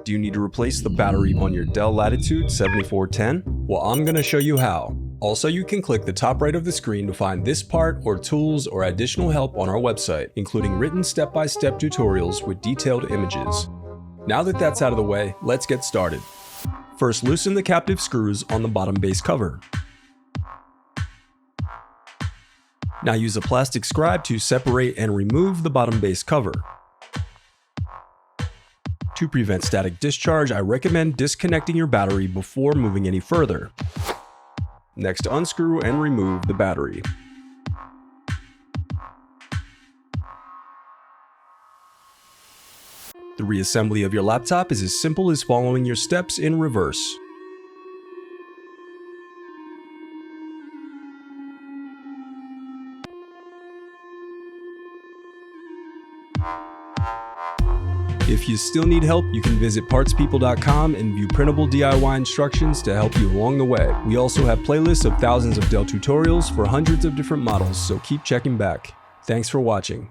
Do you need to replace the battery on your Dell Latitude 7410? Well, I'm going to show you how. Also, you can click the top right of the screen to find this part or tools or additional help on our website, including written step-by-step tutorials with detailed images. Now that that's out of the way, let's get started. First, loosen the captive screws on the bottom base cover. Now use a plastic scribe to separate and remove the bottom base cover. To prevent static discharge, I recommend disconnecting your battery before moving any further. Next, unscrew and remove the battery. The reassembly of your laptop is as simple as following your steps in reverse. If you still need help, you can visit partspeople.com and view printable DIY instructions to help you along the way. We also have playlists of thousands of Dell tutorials for hundreds of different models, so keep checking back. Thanks for watching.